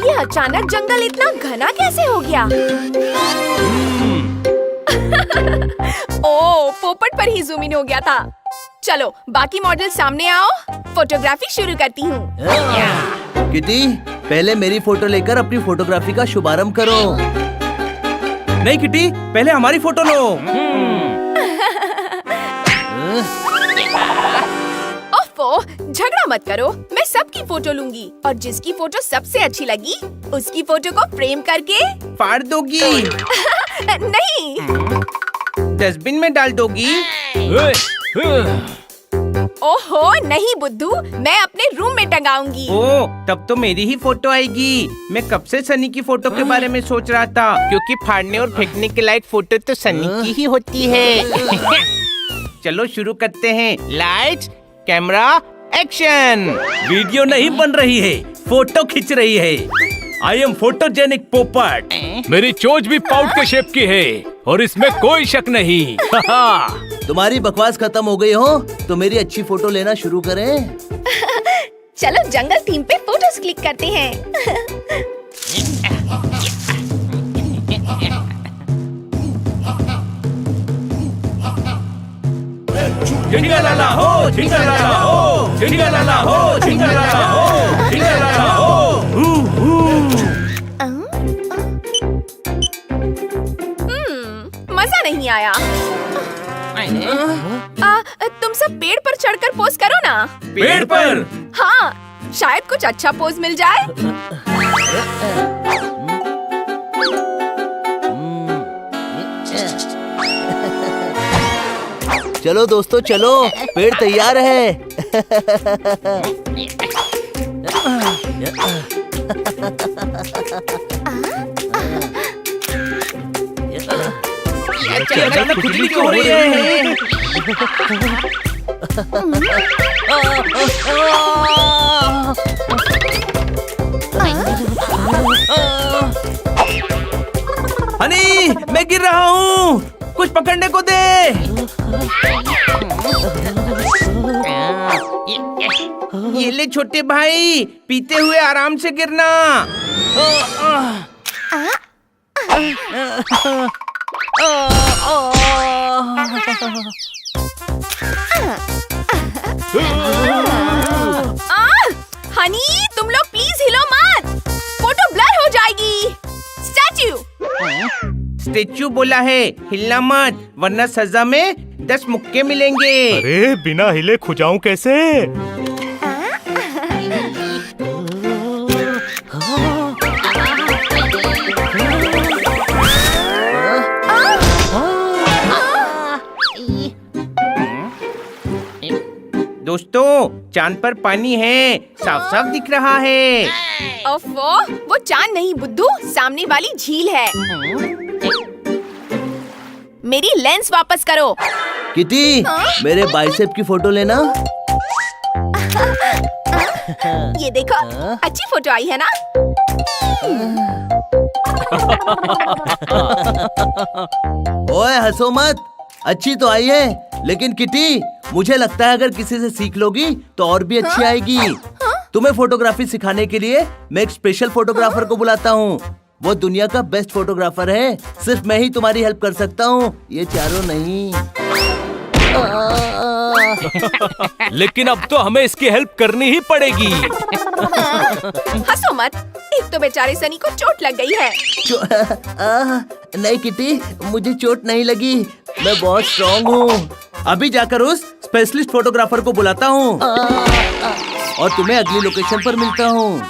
ये अचानक जंगल इतना घना कैसे हो गया? ओह, पोपट पर ही जूम इन हो गया था। चलो बाकी मॉडल सामने आओ, फोटोग्राफी शुरू करती हूँ। किटी, पहले मेरी फोटो लेकर अपनी फोटोग्राफी का शुभारंभ करो। नहीं किटी, पहले हमारी फोटो लो। ओफो, झगड़ा मत करो, मैं सबकी फोटो लूंगी और जिसकी फोटो सबसे अच्छी लगी उसकी फोटो को फ्रेम करके फाड़ दोगी? नहीं, डस्टबिन में डाल दोगी? ओहो नहीं बुद्धू, मैं अपने रूम में टंगाऊंगी। ओ, तब तो मेरी ही फोटो आएगी। मैं कब से सनी की फोटो के बारे में सोच रहा था, क्योंकि फाड़ने और फेंकने के लायक फोटो तो सनी की ही होती है। चलो शुरू करते हैं। Lights, camera, action. वीडियो नहीं बन रही है, फोटो खींच रही है। आई एम फोटोजेनिक पोपट। मेरी चोंच भी पाउट के शेप की है और इसमें कोई शक नहीं। तुम्हारी बकवास खत्म हो गई हो तो मेरी अच्छी फोटो लेना शुरू करें। चलो जंगल थीम पे फोटोज क्लिक करते हैं। झिंगालाला हो, झिंगालाला हो, झिंगालाला हो, झिंगालाला हो, झिंगालाला हो। मजा नहीं आया। तुम सब पेड़ पर चढ़कर पोज करो ना। पेड़ पर? हाँ, शायद कुछ अच्छा पोज मिल जाए। चलो दोस्तों चलो, पेड़ तैयार है। अचानक खुजली क्यों हो रही है? हनी, मैं गिर रहा हूँ, कुछ पकड़ने को दे। ये ले छोटे भाई, पीते हुए आराम से गिरना। हनी, तुम लोग प्लीज हिलो मत, फोटो ब्लर हो जाएगी। स्टैच्यू बोला है, हिलना मत वरना सजा में 10 मुक्के मिलेंगे। अरे बिना हिले खुजाऊं कैसे? दोस्तों, चांद पर पानी है, साफ साफ दिख रहा है। ओफो, वो चांद नहीं बुद्धू, सामने वाली झील है। मेरी लेंस वापस करो। किटी, मेरे बाइसेप की फोटो लेना। ये देखो, अच्छी फोटो आई है ना? ओए हंसो मत, अच्छी तो आई है, लेकिन किटी मुझे लगता है अगर किसी से सीख लोगी तो और भी अच्छी आएगी। तुम्हें फोटोग्राफी सिखाने के लिए मैं एक स्पेशल फोटोग्राफर को बुलाता हूँ। वो दुनिया का बेस्ट फोटोग्राफर है, सिर्फ मैं ही तुम्हारी हेल्प कर सकता हूँ, ये चारों नहीं। लेकिन अब तो हमें इसकी हेल्प करनी ही पड़ेगी। हंसो मत, एक तो बेचारे सनी को चोट लग गई है। नहीं किटी, मुझे चोट नहीं लगी, मैं बहुत स्ट्रॉन्ग हूँ। अभी जाकर उस स्पेशलिस्ट फोटोग्राफर को बुलाता हूँ और तुम्हें अगली लोकेशन पर मिलता हूँ।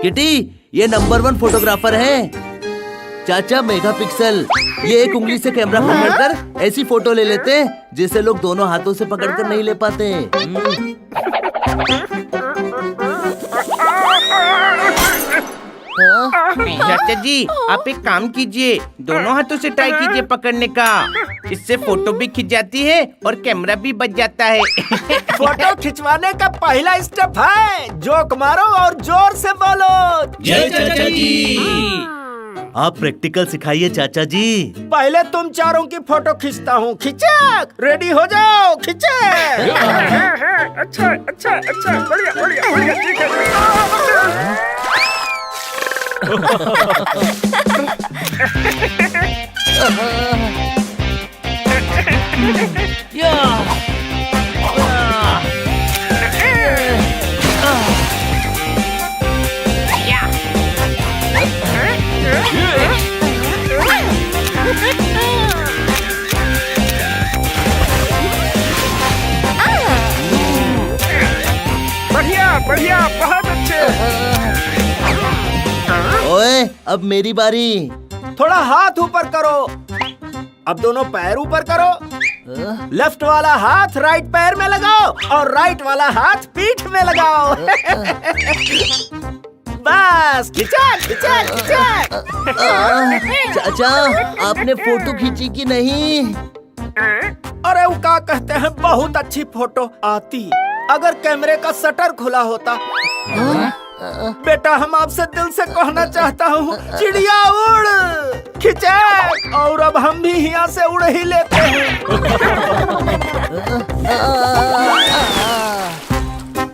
किटी, ये नंबर 1 फोटोग्राफर है, चाचा मेगापिक्सल। ये एक उंगली से कैमरा पकड़कर ऐसी फोटो ले लेते हैं जिसे लोग दोनों हाथों से पकड़कर नहीं ले पाते। चाचा जी, आप एक काम कीजिए, दोनों हाथों से ट्राई कीजिए पकड़ने का। इससे फोटो भी खिंच जाती है और कैमरा भी बच जाता है। फोटो खिंचवाने का पहला स्टेप है जोक मारो और जोर से बोलो। जय चाचा जी। आप प्रैक्टिकल सिखाइए चाचा जी। पहले तुम चारों की फोटो खींचता हूँ। खिंचक, रेडी हो जाओ। खिंचक। अच्छा अच्छा अच्छा, बढ़िया बढ़िया बढ़िया, ठीक है। बढ़िया बढ़िया, बहुत अच्छे। ओए, अब मेरी बारी। थोड़ा हाथ ऊपर करो। अब दोनों पैर ऊपर करो। लेफ्ट वाला हाथ राइट पैर में लगाओ और राइट वाला हाथ पीठ में लगाओ। बस, खिंचा खिंचा खिंचा। चाचा, आपने फोटो खींची कि नहीं? अरे वो क्या कहते हैं, बहुत अच्छी फोटो आती अगर कैमरे का शटर खुला होता। बेटा, हम आपसे दिल से कहना चाहता हूँ, चिड़िया उड़। खिंचा, और अब हम भी यहाँ से उड़ ही लेते हैं।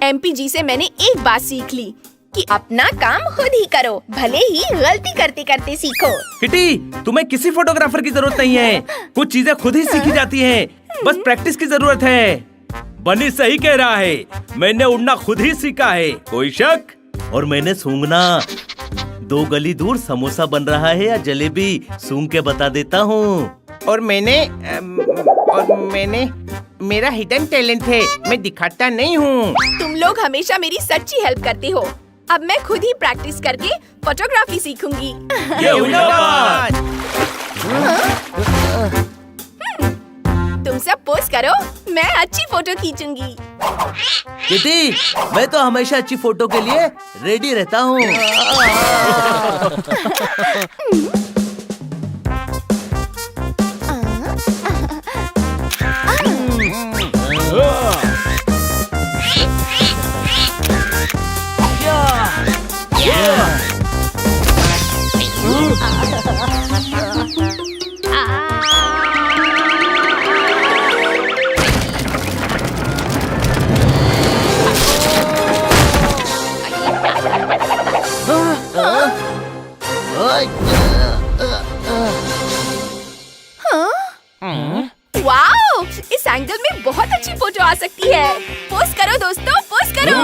एमपी जी से मैंने एक बात सीख ली कि अपना काम खुद ही करो, भले ही गलती करते करते सीखो। किटी, तुम्हें किसी फोटोग्राफर की जरूरत नहीं है। कुछ चीजें खुद ही सीखी जाती हैं। बस प्रैक्टिस की जरूरत है। बनी सही कह रहा है, मैंने उड़ना खुद ही सीखा है। कोई शक? और मैंने सूंघना। 2 गली दूर समोसा बन रहा है या जलेबी, सूंघ के बता देता हूँ। और मैंने मेरा हिडन टैलेंट है, मैं दिखाता नहीं हूँ। तुम लोग हमेशा मेरी सच्ची हेल्प करते हो। अब मैं खुद ही प्रैक्टिस करके फोटोग्राफी सीखूंगी। ये हुई ना बात। तुम सब पोस्ट करो, मैं अच्छी फोटो खींचूंगी। किटी, मैं तो हमेशा अच्छी फोटो के लिए रेडी रहता हूँ। वाओ, इस एंगल में बहुत अच्छी फोटो आ सकती है। पोस्ट करो दोस्तों, पोस्ट करो।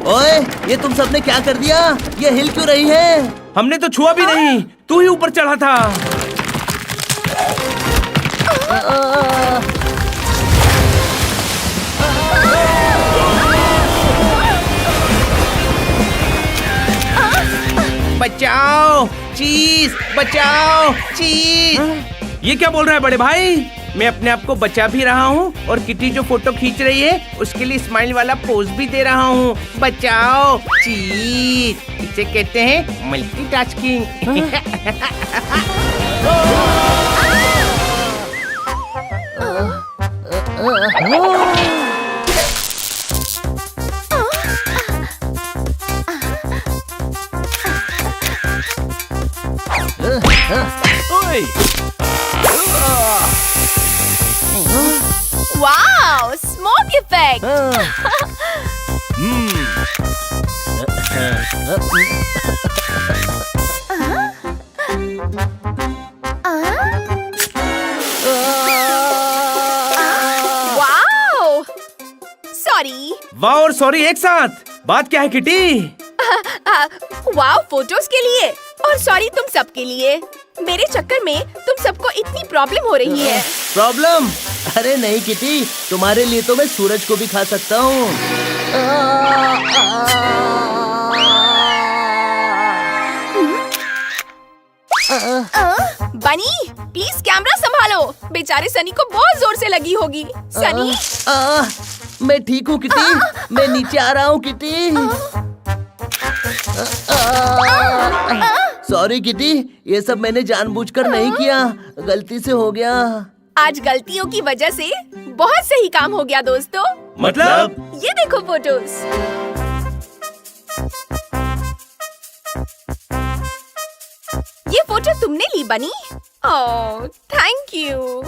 ओए, ये तुम सबने क्या कर दिया? ये हिल क्यों रही है? हमने तो छुआ भी नहीं, तू ही ऊपर चढ़ा था। बचाओ चीज, बचाओ चीज। ये क्या बोल रहा है बड़े भाई? मैं अपने आप को बचा भी रहा हूँ और किटी जो फोटो खींच रही है उसके लिए स्माइल वाला पोज भी दे रहा हूँ। बचाओ चीज, इसे कहते हैं मल्टीटास्किंग। ओए, wow, smoke effect. Wow, sorry. वाह और सॉरी एक साथ। बात क्या है किटी? वाओ फोटोज के लिए और सॉरी तुम सब के लिए। मेरे चक्कर में तुम सबको इतनी प्रॉब्लम हो रही है। प्रॉब्लम? अरे नहीं किटी, तुम्हारे लिए तो मैं सूरज को भी खा सकता हूँ। बनी, प्लीज कैमरा संभालो। बेचारे सनी को बहुत जोर से लगी होगी। सनी, मैं ठीक हूँ किटी, मैं नीचे आ रहा हूँ किटी। सॉरी किटी, ये सब मैंने जानबूझकर नहीं किया, गलती से हो गया। आज गलतियों की वजह से बहुत सही काम हो गया दोस्तों। मतलब? ये देखो फोटोज। ये फोटो तुमने ली बनी? ओह, थैंक यू।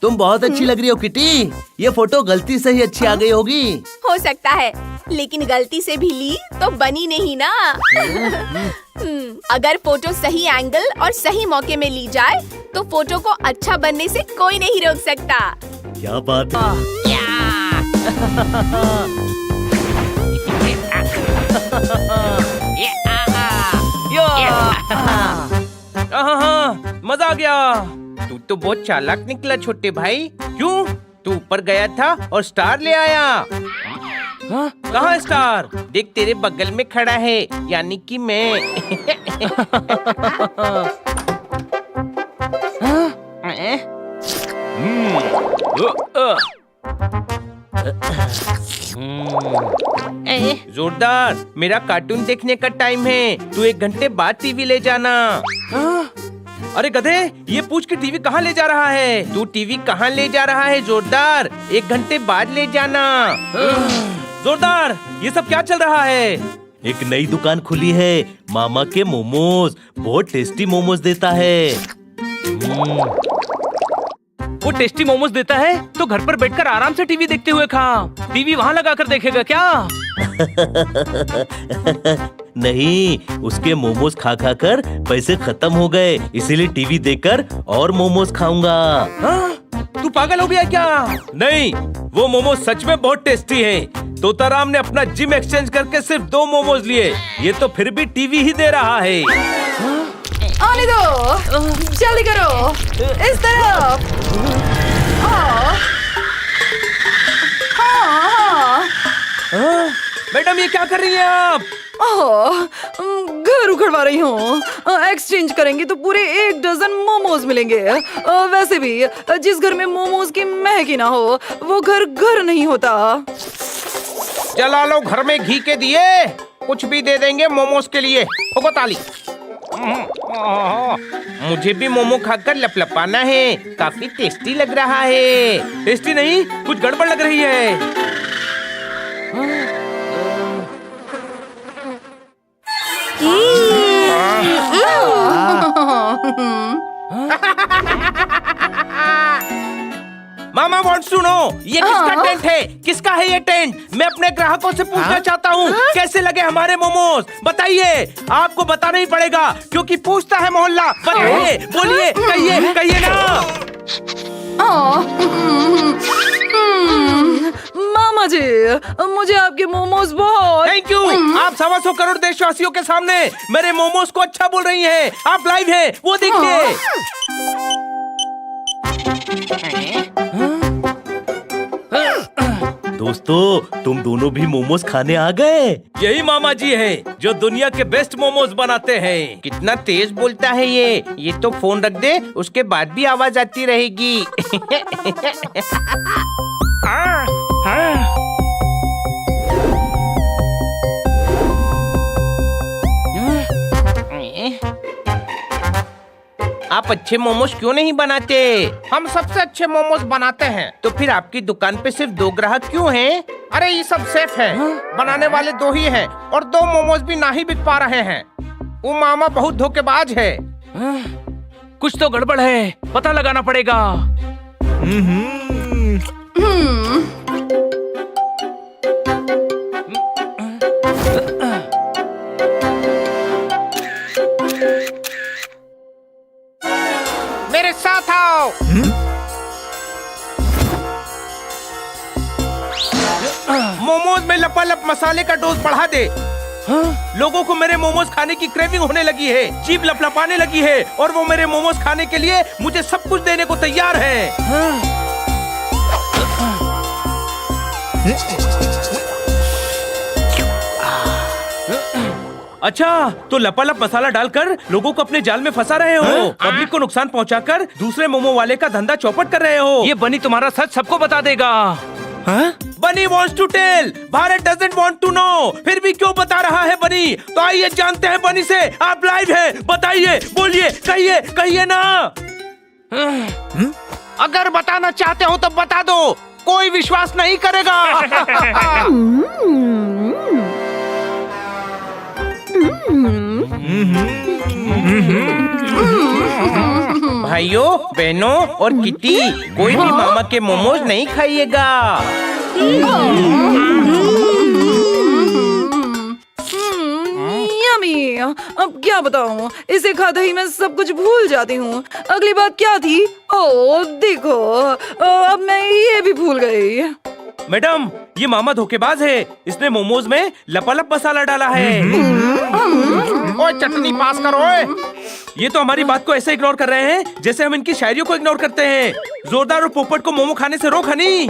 तुम बहुत अच्छी लग रही हो किटी। ये फोटो गलती से ही अच्छी आ गई होगी। हो सकता है, लेकिन गलती से भी ली तो बनी नहीं ना। अगर फोटो सही एंगल और सही मौके में ली जाए तो फोटो को अच्छा बनने से कोई नहीं रोक सकता। क्या बात है। हाँ, मजा आ गया। तू तो बहुत चालाक निकला छोटे भाई। क्यों? तू ऊपर गया था और स्टार ले आया। हाँ? कहाँ स्टार? देख तेरे बगल में खड़ा है, यानी कि मैं। जोरदार, मेरा कार्टून देखने का टाइम है। तू 1 घंटे बाद टीवी ले जाना। अरे गधे, ये पूछ के टीवी कहाँ ले जा रहा है? तू टीवी कहाँ ले जा रहा है जोरदार? 1 घंटे बाद ले जाना। जोरदार, ये सब क्या चल रहा है? एक नई दुकान खुली है, मामा के मोमोज। बहुत टेस्टी मोमोज देता है। वो टेस्टी मोमोज देता है तो घर पर बैठकर आराम से टीवी देखते हुए खा। टीवी वहाँ लगा कर देखेगा क्या? नहीं, उसके मोमोज खा खा कर पैसे खत्म हो गए, इसीलिए टीवी देखकर और मोमोज खाऊंगा। तू पागल हो गया क्या? नहीं, वो मोमोज सच में बहुत टेस्टी है। तोताराम ने अपना जिम एक्सचेंज करके सिर्फ 2 मोमोज लिए, ये तो फिर भी टीवी ही दे रहा है। आने दो, जल्दी करो, इस तरफ। मैडम, ये क्या कर रही हैं आप? घर उखड़वा रही हूँ। एक्सचेंज करेंगे तो पूरे 1 डजन मोमोज मिलेंगे। वैसे भी जिस घर में मोमोज की महक ही ना हो, वो घर घर नहीं होता। जला लो घर में घी के दिए, कुछ भी दे देंगे मोमोज के लिए। होगो ताली। मुझे भी मोमो खाकर लपलपाना है, काफी टेस्टी लग रहा है। टेस्टी नहीं, कुछ गड़बड़ लग रही है। मामा वांट्स टू नो, ये किसका टेंट है? किसका है ये टेंट? मैं अपने ग्राहकों से पूछना चाहता हूँ, कैसे लगे हमारे मोमोज? बताइए। आपको बताना ही पड़ेगा क्योंकि पूछता है मोहल्ला। बताइए, बोलिए, कहिए, कहिए ना। मामा जी, मुझे आपके मोमोज बहुत। Thank you. आप 125 करोड़ देशवासियों के सामने मेरे मोमोज को अच्छा बोल रही हैं। आप लाइव हैं, वो देखिए। दोस्तों, तुम दोनों भी मोमोज खाने आ गए। यही मामा जी हैं जो दुनिया के बेस्ट मोमोज बनाते हैं। कितना तेज बोलता है ये तो फोन रख दे, उसके बाद भी आवाज आती रहेगी। आप अच्छे मोमोज क्यों नहीं बनाते? हम सबसे अच्छे मोमोज बनाते हैं। तो फिर आपकी दुकान पे सिर्फ 2 ग्राहक क्यों हैं? अरे ये सब सेफ है। बनाने वाले 2 ही हैं और 2 मोमोज भी ना ही बिक पा रहे हैं। वो मामा बहुत धोखेबाज है। कुछ तो गड़बड़ है, पता लगाना पड़ेगा। मेरे साथ आओ। मोमोज में लपालप मसाले का डोज बढ़ा दे। लोगों को मेरे मोमोज खाने की क्रेविंग होने लगी है, जीभ लपलपाने लगी है और वो मेरे मोमोज खाने के लिए मुझे सब कुछ देने को तैयार है। अच्छा, तो लपालप मसाला डालकर लोगों को अपने जाल में फंसा रहे हो। पब्लिक को नुकसान पहुंचाकर दूसरे मोमो वाले का धंधा चौपट कर रहे हो। ये बनी तुम्हारा सच सबको बता देगा। बनी wants to tell, Bharat doesn't want to know, फिर भी क्यों बता रहा है बनी? तो आइए जानते हैं बनी से। आप लाइव हैं, बताइए, बोलिए, कहिए, कहिए ना। अगर बताना चाहते हो तो बता दो, कोई विश्वास नहीं करेगा। भाइयों, बहनों और किटी, कोई भी मामा के मोमोज नहीं खाइएगा। यम्मी। अब क्या बताऊं, इसे खाते ही मैं सब कुछ भूल जाती हूँ। अगली बात क्या थी? ओह देखो, अब मैं ये भी भूल गई। मैडम, ये मामा धोखेबाज है। इसने मोमोज में लपालप मसाला डाला है। ओए चटनी पास करो। ओए ये तो हमारी बात को ऐसे इग्नोर कर रहे हैं जैसे हम इनकी शायरियों को इग्नोर करते हैं। जोरदार और पोपट को मोमो खाने से रोक हनी।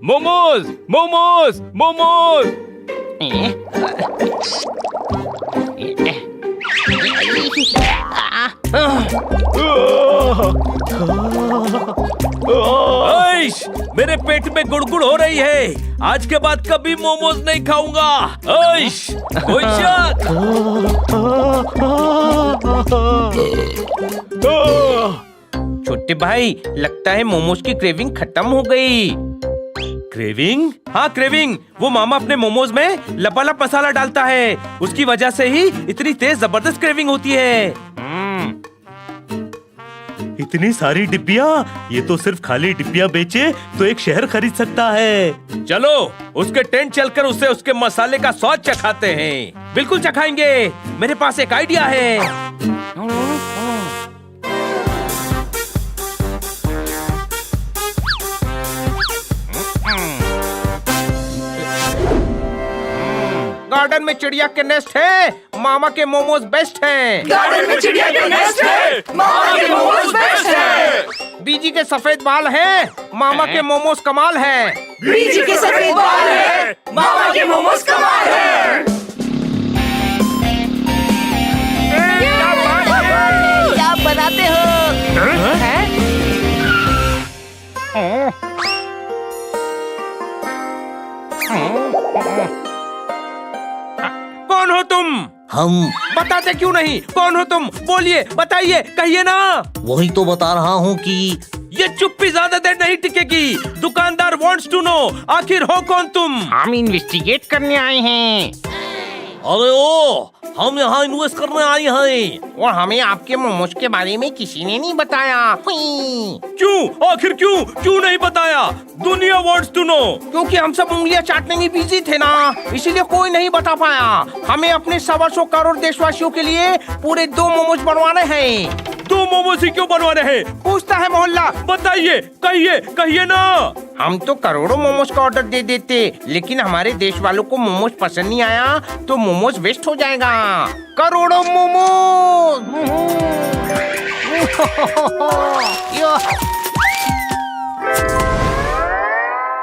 मोमोज मोमोज मोमोज। आइश, मेरे पेट में गुड़गुड़ हो रही है। आज के बाद कभी मोमोज नहीं खाऊंगा। आइश, कोई शक? छोटे भाई, लगता है मोमोज की क्रेविंग खत्म हो गई। क्रेविंग? हाँ क्रेविंग। वो मामा अपने मोमोज में लपालप मसाला डालता है, उसकी वजह से ही इतनी तेज जबरदस्त क्रेविंग होती है। इतनी सारी डिब्बियाँ, ये तो सिर्फ खाली डिब्बियाँ बेचे तो एक शहर खरीद सकता है। चलो उसके टेंट चलकर उसे उसके मसाले का स्वाद चखाते हैं। बिल्कुल चखाएंगे। मेरे पास एक आइडिया है। गार्डन में चिड़िया के नेस्ट है, मामा के मोमोज बेस्ट हैं। गार्डन में चिड़िया के नेस्ट है, मामा के मोमोज बेस्ट है। बीजी के सफेद बाल हैं, मामा के मोमोज कमाल हैं। बीजी के सफेद बाल है, मामा के मोमोज कमाल है। क्या बनाते हो? कौन हो तुम? हम बताते क्यों नहीं? कौन हो तुम? बोलिए, बताइए, कहिए ना। वही तो बता रहा हूँ कि ये चुप्पी ज्यादा देर नहीं टिकेगी। दुकानदार wants to know, आखिर हो कौन तुम? हम इन्वेस्टिगेट करने आए हैं अरे ओ, हम यहाँ इन्वेस्ट करने आए हैं। और हमें आपके मोमोज के बारे में किसी ने नहीं बताया। हुई। क्यों? आखिर क्यों? क्यों नहीं बताया? दुनिया wants to know। क्योंकि हम सब उंगलियां चाटने में बिजी थे ना, इसीलिए कोई नहीं बता पाया। हमें अपने 125 करोड़ देशवासियों के लिए पूरे 2 मोमोज बनवाने हैं। 2 मोमोज ही क्यों बनवाने हैं? पूछता है मोहल्ला। बताइए, कहिए, कहिए ना। हम तो करोड़ों मोमोज का ऑर्डर दे देते, लेकिन हमारे देश वालों को मोमोज पसंद नहीं आया तो मोमोज वेस्ट हो जाएगा। करोड़ों मोमोज।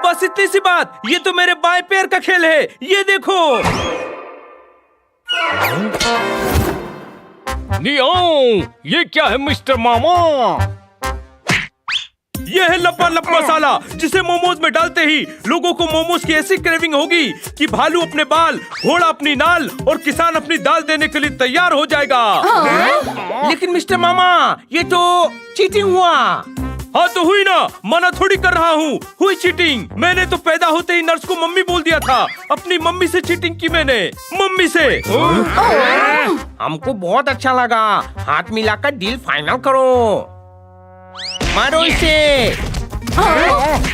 बस इतनी सी बात। ये तो मेरे बाएं पैर का खेल है। ये देखो। ये क्या है मिस्टर मामा? ये है लपालप मसाला, जिसे मोमोज में डालते ही लोगों को मोमोज की ऐसी क्रेविंग होगी कि भालू अपने बाल, घोड़ा अपनी नाल और किसान अपनी दाल देने के लिए तैयार हो जाएगा। लेकिन मिस्टर मामा, ये तो चीटिंग हुआ। हाँ तो हुई ना, मना थोड़ी कर रहा हूँ। हुई चीटिंग। मैंने तो पैदा होते ही नर्स को मम्मी बोल दिया था। अपनी मम्मी से चीटिंग की मैंने, मम्मी से। हमको बहुत अच्छा लगा। हाथ मिलाकर डील फाइनल करो। मारो इसे।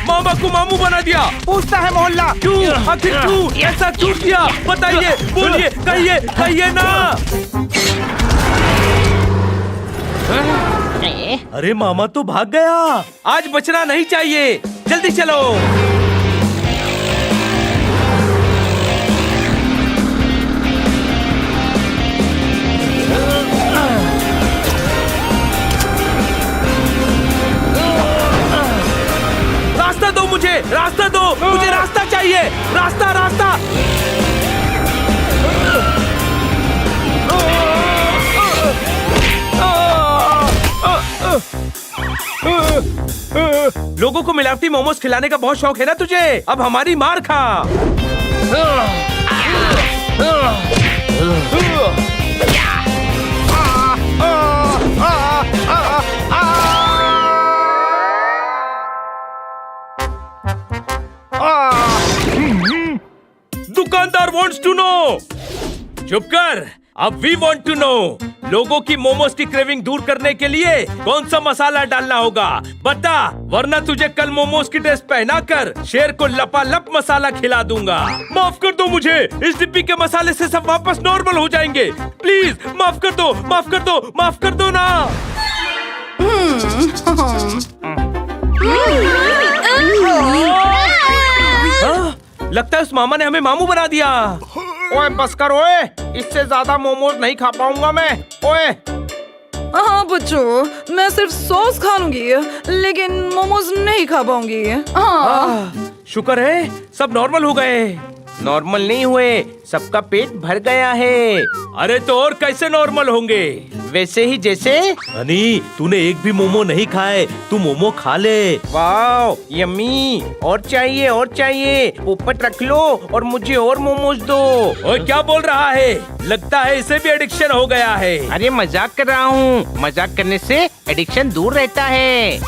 मामा को मामू बना दिया। पूछता है मोहल्ला। क्यों? आखिर क्यों? ऐसा क्यों किया? बताइए, बोलिए, कहिए, कहिए ना। अरे मामा तो भाग गया। आज बचना नहीं चाहिए। जल्दी चलो। लोगों को मिलावटी मोमोज खिलाने का बहुत शौक है ना तुझे, अब हमारी मार खा। दुकानदार wants to know। चुप कर, अब वी वांट टू नो। लोगों की मोमोज की क्रेविंग दूर करने के लिए कौन सा मसाला डालना होगा, बता, वरना तुझे कल मोमोज की ड्रेस पहनाकर शेर को लपालप मसाला खिला दूंगा। माफ कर दो मुझे, इस डिब्बी के मसाले से सब वापस नॉर्मल हो जाएंगे। प्लीज माफ कर दो, माफ कर दो, माफ कर दो ना। हाँ, लगता है उस मामा ने हमें मामू बना दिया। ओए बस कर ओए, इससे ज्यादा मोमोज नहीं खा पाऊंगा मैं। ओए हाँ बच्चों, मैं सिर्फ सॉस खा लूंगी लेकिन मोमोज नहीं खा पाऊंगी। हाँ। शुक्र है सब नॉर्मल हो गए। नॉर्मल नहीं हुए, सबका पेट भर गया है। अरे तो और कैसे नॉर्मल होंगे, वैसे ही जैसे। हनी, तूने एक भी मोमो नहीं खाए, तू मोमो खा ले। वाओ यम्मी, और चाहिए और चाहिए। पोपट रख लो और मुझे और मोमोज दो। ओए क्या बोल रहा है, लगता है इसे भी एडिक्शन हो गया है। अरे मजाक कर रहा हूँ, मजाक करने से एडिक्शन दूर रहता है।